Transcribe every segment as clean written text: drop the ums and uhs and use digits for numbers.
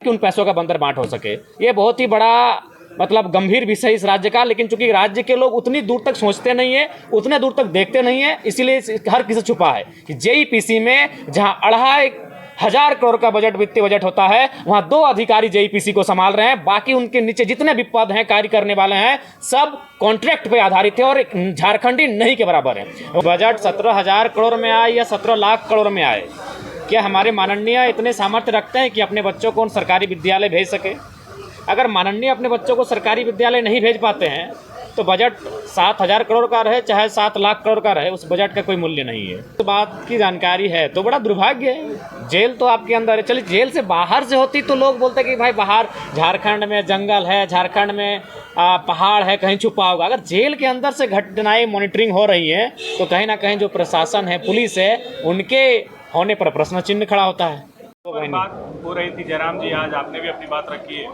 कि उन पैसों का बंदर बांट हो सके। ये बहुत ही बड़ा मतलब गंभीर विषय इस राज्य का, लेकिन चूंकि राज्य के लोग उतनी दूर तक सोचते नहीं है, उतने दूर तक देखते नहीं है, इसीलिए हर किसी छुपा है कि जेईपीसी में जहां 2,500 करोड़ का बजट वित्तीय बजट होता है, वहां 2 अधिकारी जेईपीसी को संभाल रहे हैं। बाकी उनके नीचे जितने भी पद हैं, कार्य करने वाले हैं, सब कॉन्ट्रैक्ट पे आधारित है और झारखंडी नहीं के बराबर है। बजट 17,000 करोड़ में आए या 17 लाख करोड़ में आए, क्या हमारे माननीय इतने सामर्थ्य रखते हैं कि अपने बच्चों को उन सरकारी विद्यालय भेज सके? अगर माननीय अपने बच्चों को सरकारी विद्यालय नहीं भेज पाते हैं तो बजट 7,000 करोड़ का रहे चाहे 7 लाख करोड़ का रहे, उस बजट का कोई मूल्य नहीं है। तो बात की जानकारी है तो बड़ा दुर्भाग्य है। जेल तो आपके अंदर है, चलिए जेल से बाहर से होती तो लोग बोलते कि भाई बाहर झारखंड में जंगल है, झारखंड में पहाड़ है, कहीं छुपा होगा। अगर जेल के अंदर से घटनाएं मॉनिटरिंग हो रही है तो कहीं ना कहीं जो प्रशासन है, पुलिस है, उनके होने पर प्रश्न चिन्ह खड़ा होता है। तो बात हो रही थी जयराम जी, आज आपने भी अपनी बात रखी है।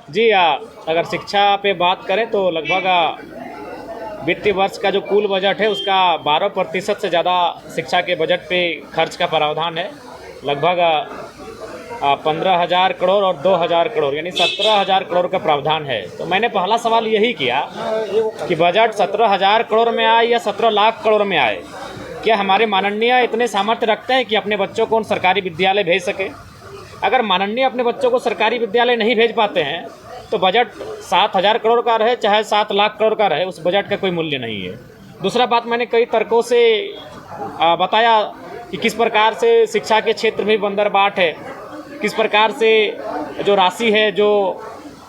जी अगर शिक्षा पे बात करें तो लगभग वित्तीय वर्ष का जो कुल बजट है उसका 12% से ज़्यादा शिक्षा के बजट पे खर्च का प्रावधान है। लगभग 15,000 करोड़ और 2,000 करोड़ यानी 17,000 करोड़ का प्रावधान है। तो मैंने पहला सवाल यही किया कि बजट 17,000 करोड़ में आए या 17 लाख करोड़ में आए, क्या हमारे माननीय इतने सामर्थ्य रखते हैं कि अपने बच्चों को उन सरकारी विद्यालय भेज सके? अगर माननीय अपने बच्चों को सरकारी विद्यालय नहीं भेज पाते हैं तो बजट 7,000 करोड़ का रहे चाहे 7 लाख करोड़ का रहे, उस बजट का कोई मूल्य नहीं है। दूसरा बात, मैंने कई तर्कों से बताया कि किस प्रकार से शिक्षा के क्षेत्र में बंदरबाट है, किस प्रकार से जो राशि है जो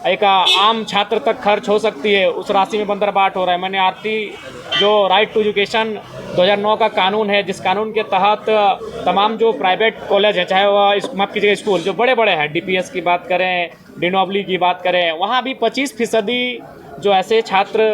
एक आम छात्र तक खर्च हो सकती है उस राशि में बंदरबाट हो रहा है। मैंने आरती जो राइट टू एजुकेशन 2009 का कानून है, जिस कानून के तहत तमाम जो प्राइवेट कॉलेज हैं, चाहे वह माफ़ कीजिएगा स्कूल जो बड़े बड़े हैं, डीपीएस की बात करें, डिनोबली की बात करें, वहाँ भी 25% जो ऐसे छात्र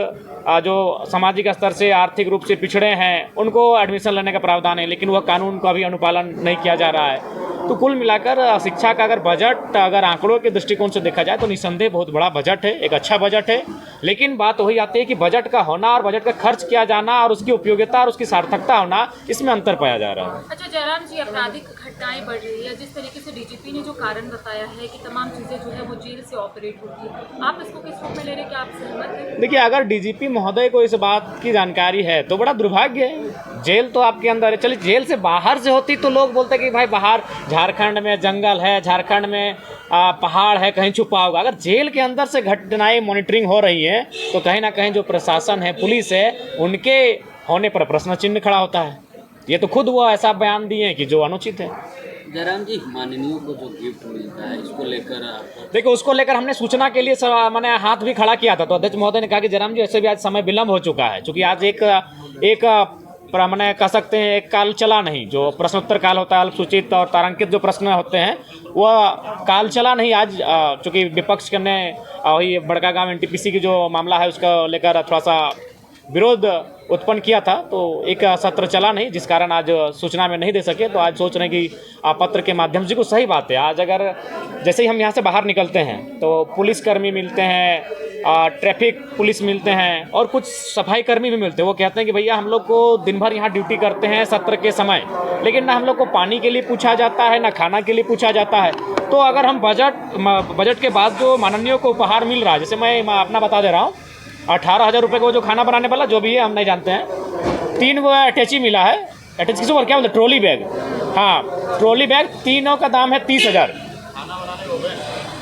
जो सामाजिक स्तर से आर्थिक रूप से पिछड़े हैं उनको एडमिशन लेने का प्रावधान है, लेकिन वह कानून का भी अनुपालन नहीं किया जा रहा है। तो कुल मिलाकर शिक्षा का अगर बजट अगर आंकड़ों के दृष्टिकोण से देखा जाए तो निस्संदेह बहुत बड़ा बजट है, एक अच्छा बजट है। लेकिन बात वही आती है कि बजट का होना और बजट का खर्च किया जाना और उसकी उपयोगिता और उसकी सार्थकता होना, इसमें अंतर पाया जा रहा है। अच्छा जयराम जी, आपराधिक घटनाएं बढ़ रही है, जिस तरीके से डीजीपी ने जो कारण बताया है कि तमाम चीज़ें जो है वो जेल से ऑपरेट होती है, आप इसको किस रूप में ले रहे हैं, क्या आप सहमत हैं? देखिए, अगर डीजीपी महोदय को इस बात की जानकारी है तो बड़ा दुर्भाग्य है। जेल तो आपके अंदर है, चलिए जेल से बाहर से होती तो लोग बोलते कि भाई बाहर झारखंड में जंगल है, झारखंड में पहाड़ है, कहीं छुपा होगा। अगर जेल के अंदर से घटनाएं मॉनिटरिंग हो रही है तो कहीं ना कहीं जो प्रशासन है, पुलिस है, उनके होने पर प्रश्न चिन्ह खड़ा होता है। ये तो खुद वो ऐसा बयान दिए हैं कि जो अनुचित है। जयराम जी, माननीयों को जो गिफ्ट मिलता है इसको लेकर देखिए, उसको लेकर हमने सूचना के लिए मैंने हाथ भी खड़ा किया था, तो अध्यक्ष महोदय ने कहा कि जयराम जी ऐसे भी आज समय विलम्ब हो चुका है, क्योंकि आज एक मैंने कह सकते हैं एक काल चला नहीं, जो प्रश्नोत्तर काल होता है, अल्पसूचित और तारांकित जो प्रश्न होते हैं वह काल चला नहीं आज, चूँकि विपक्ष ने वही बड़का गांव एनटीपीसी की जो मामला है उसको लेकर थोड़ा सा विरोध उत्पन्न किया था, तो एक सत्र चला नहीं, जिस कारण आज सूचना में नहीं दे सके। तो आज सोच रहे हैं कि पत्र के माध्यम से, को सही बात है, आज अगर जैसे ही हम यहाँ से बाहर निकलते हैं तो पुलिसकर्मी मिलते हैं, ट्रैफिक पुलिस मिलते हैं और कुछ सफाई कर्मी भी मिलते हैं। वो कहते हैं कि भैया हम लोग को दिन भर यहाँ ड्यूटी करते हैं सत्र के समय, लेकिन ना हम लोग को पानी के लिए पूछा जाता है, ना खाना के लिए पूछा जाता है। तो अगर हम बजट के बाद जो माननीयों को उपहार मिल रहा है, जैसे मैं अपना बता दे रहा हूँ, 18,000 रुपये को जो खाना बनाने वाला जो भी है, हम नहीं जानते हैं, 3 वो अटैची मिला है, अटैची किसको क्या बोलते हैं, ट्रॉली बैग, हाँ ट्रॉली बैग, तीनों का दाम है 30,000।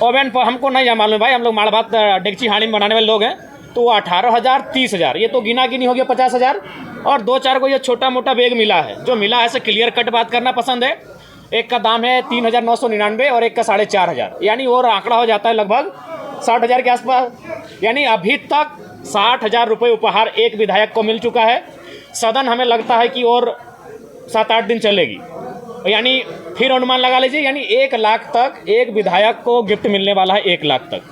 ओवन पर हमको नहीं मालूम भाई, हम लोग माड़ भात डेगची हांडी में बनाने वाले लोग हैं। तो वो 18,000 30,000, ये तो गिना गिनी हो गया 50,000। और 2-4 को ये छोटा मोटा बैग मिला है, जो मिला है ऐसे क्लियर कट बात करना पसंद है। एक का दाम है 3,999 और एक का 4,500, यानी और आंकड़ा हो जाता है लगभग 60,000 के आसपास। यानी अभी तक 60,000 रुपये उपहार एक विधायक को मिल चुका है। सदन हमें लगता है कि और 7-8 दिन चलेगी, यानी फिर अनुमान लगा लीजिए, यानी 1 लाख तक एक विधायक को गिफ्ट मिलने वाला है, 1 लाख तक।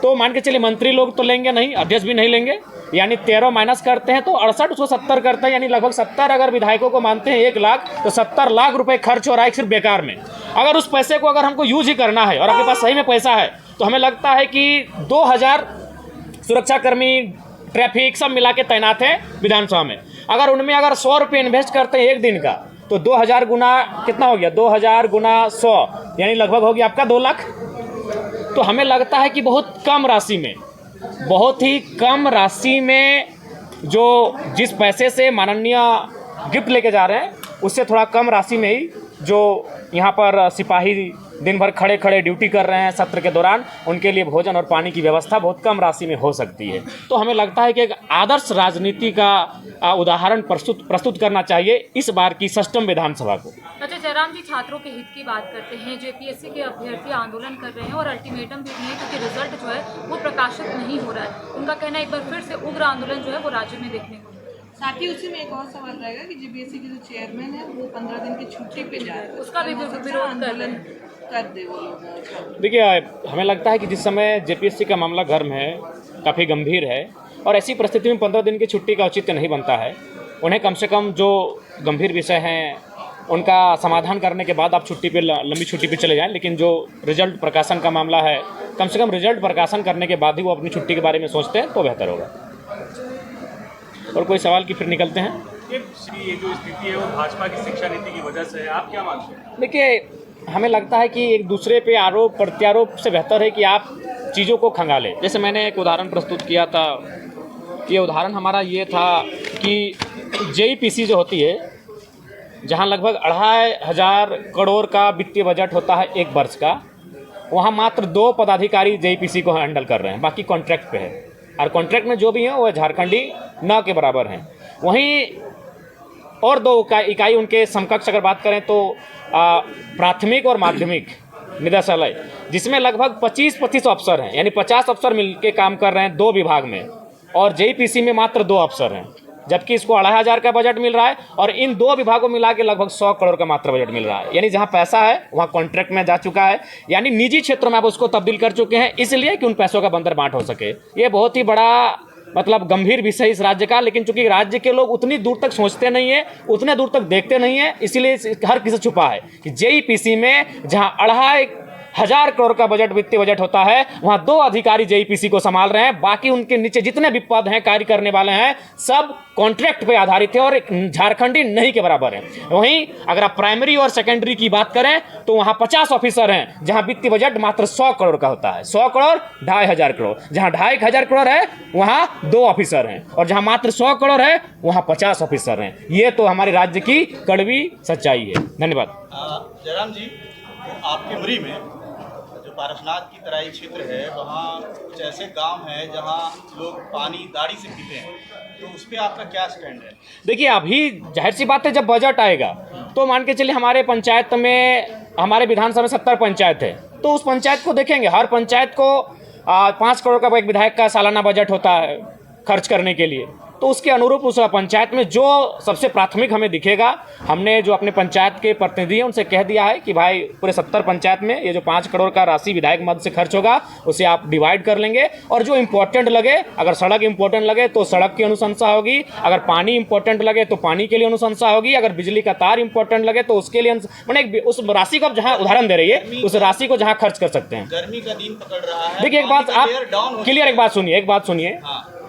तो मान के चलिए मंत्री लोग तो लेंगे नहीं, अध्यक्ष भी नहीं लेंगे, यानी 13 माइनस करते हैं तो 68, उसको 70 करते हैं, यानी लगभग 70 अगर विधायकों को मानते हैं 1 लाख, तो 70 लाख रुपए खर्च हो रहा है सिर्फ बेकार में। अगर उस पैसे को अगर हमको यूज ही करना है और आपके पास सही में पैसा है तो हमें लगता है कि 2,000 सुरक्षाकर्मी, ट्रैफिक सब मिला के तैनात हैं विधानसभा में। अगर उनमें अगर 100 रुपये इन्वेस्ट करते हैं एक दिन का तो 2000 गुना कितना हो गया, 2000 गुना 100 यानी लगभग हो गया आपका 2 लाख। तो हमें लगता है कि बहुत कम राशि में, बहुत ही कम राशि में जो जिस पैसे से माननीय गिफ्ट लेके जा रहे हैं उससे थोड़ा कम राशि में ही जो यहाँ पर सिपाही दिन भर खड़े खड़े ड्यूटी कर रहे हैं सत्र के दौरान, उनके लिए भोजन और पानी की व्यवस्था बहुत कम राशि में हो सकती है। तो हमें लगता है कि एक आदर्श राजनीति का उदाहरण प्रस्तुत करना चाहिए इस बार की सष्टम विधानसभा को। अच्छा जयराम जी, छात्रों के हित की बात करते हैं। जेपीएससी के अभ्यर्थी आंदोलन कर रहे हैं और अल्टीमेटम भी दिए क्योंकि रिजल्ट जो है वो प्रकाशित नहीं हो रहा है। उनका कहना है एक बार फिर से उग्र आंदोलन जो है वो राज्य में देखने को मिलेगा। साथ ही उसी में एक और सवाल रहेगा कि जेपीएससी के जो चेयरमैन है वो 15 दिन की छुट्टी पे जा रहे हैं, उसका भी विरोध आंदोलन कर दे वो लोग। देखिए, हमें लगता है कि जिस समय जेपीएससी का मामला गर्म है, काफ़ी गंभीर है, और ऐसी परिस्थिति में 15 दिन की छुट्टी का औचित्य नहीं बनता है। उन्हें कम से कम जो गंभीर विषय हैं उनका समाधान करने के बाद आप छुट्टी पे, लंबी छुट्टी पे चले जाएं। लेकिन जो रिजल्ट प्रकाशन का मामला है, कम से कम रिजल्ट प्रकाशन करने के बाद ही वो अपनी छुट्टी के बारे में सोचते हैं तो बेहतर होगा। और कोई सवाल की फिर निकलते हैं। ये जो स्थिति है वो भाजपा की शिक्षा नीति की वजह से है, आप क्या मानते हैं? देखिए, हमें लगता है कि एक दूसरे पे आरोप प्रत्यारोप से बेहतर है कि आप चीज़ों को खंगालें। जैसे मैंने एक उदाहरण प्रस्तुत किया था, ये उदाहरण हमारा ये था कि जेईपीसी जो होती है, जहाँ लगभग 2500 करोड़ का वित्तीय बजट होता है एक वर्ष का, वहाँ मात्र 2 पदाधिकारी जेईपीसी को हैंडल कर रहे हैं, बाकी कॉन्ट्रैक्ट पे है। और कॉन्ट्रैक्ट में जो भी हैं वो झारखंडी न के बराबर हैं। वहीं और 2 इकाई उनके समकक्ष अगर बात करें तो प्राथमिक और माध्यमिक निदेशालय, जिसमें लगभग 25 अफसर हैं, यानी 50 अफसर मिलकर काम कर रहे हैं 2 विभाग में, और जेईपीसी में मात्र 2 अफसर हैं, जबकि इसको 2500 का बजट मिल रहा है और इन 2 विभागों मिला के लगभग 100 करोड़ का मात्र बजट मिल रहा है। यानी जहां पैसा है वहां कॉन्ट्रैक्ट में जा चुका है, यानी निजी क्षेत्रों में आप उसको तब्दील कर चुके हैं, इसलिए कि उन पैसों का बंदर बांट हो सके। ये बहुत ही बड़ा मतलब गंभीर विषय इस राज्य का, लेकिन चूंकि राज्य के लोग उतनी दूर तक सोचते नहीं है, उतने दूर तक देखते नहीं है, इसीलिए हर किसी छुपा है कि जेईपीसी में जहां 2500 करोड़ का बजट, वित्तीय बजट होता है, वहां 2 अधिकारी जेईपीसी को संभाल रहे हैं। बाकी उनके नीचे जितने भी पद हैं, कार्य करने वाले हैं, सब कॉन्ट्रैक्ट पे आधारित है और झारखंडी नहीं के बराबर है। वहीं अगर आप प्राइमरी और सेकेंडरी की बात करें तो वहां 50 ऑफिसर हैं, जहां वित्तीय बजट मात्र 100 करोड़ का होता है। 100 करोड़ 2500 करोड़, जहां 2500 करोड़ है वहां 2 ऑफिसर हैं, और जहां मात्र 100 करोड़ है वहां 50 ऑफिसर हैं। ये तो हमारे राज्य की कड़वी सच्चाई है। धन्यवाद। जयराम जी, आपके उमरी में पारसनाथ की तराई क्षेत्र है, वहाँ कुछ ऐसे गांव हैं जहाँ लोग पानी दाढ़ी से पीते हैं, तो उस पर आपका क्या स्टैंड है? देखिए, अभी जाहिर सी बात है, जब बजट आएगा तो मान के चलिए हमारे पंचायत में, हमारे विधानसभा में 70 पंचायत है, तो उस पंचायत को देखेंगे। हर पंचायत को 5 करोड़ का एक विधायक का सालाना बजट होता है खर्च करने के लिए, तो उसके अनुरूप उस पंचायत में जो सबसे प्राथमिक हमें दिखेगा, हमने जो अपने पंचायत के प्रतिनिधि हैं उनसे कह दिया है कि भाई पूरे 70 पंचायत में ये जो 5 करोड़ का राशि विधायक मद से खर्च होगा उसे आप डिवाइड कर लेंगे, और जो इम्पोर्टेंट लगे, अगर सड़क इम्पोर्टेंट लगे तो सड़क की अनुशंसा होगी, अगर पानी इम्पोर्टेंट लगे तो पानी के लिए अनुशंसा होगी, अगर बिजली का तार इम्पोर्टेंट लगे तो उसके लिए मैंने उस राशि को जहाँ उदाहरण दे रही है, उस राशि को जहाँ खर्च कर सकते हैं। गर्मी का दिन पकड़ रहा है। देखिए, एक बात आप क्लियर, एक बात सुनिए।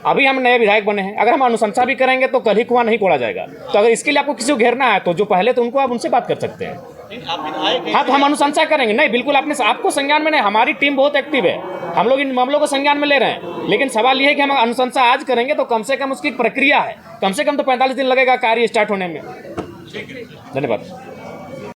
अभी हम नए विधायक बने हैं, अगर हम अनुशंसा भी करेंगे तो कल ही कुआं नहीं खोला जाएगा। तो अगर इसके लिए आपको किसी को घेरना है तो जो पहले तो उनको आप उनसे बात कर सकते हैं। हाँ, तो हम अनुशंसा करेंगे। नहीं, बिल्कुल आपको संज्ञान में नहीं, हमारी टीम बहुत एक्टिव है, हम लोग इन मामलों को संज्ञान में ले रहे हैं। लेकिन सवाल ये है कि हम अनुशंसा आज करेंगे तो कम से कम उसकी प्रक्रिया है, कम से कम तो 45 दिन लगेगा कार्य स्टार्ट होने में। धन्यवाद।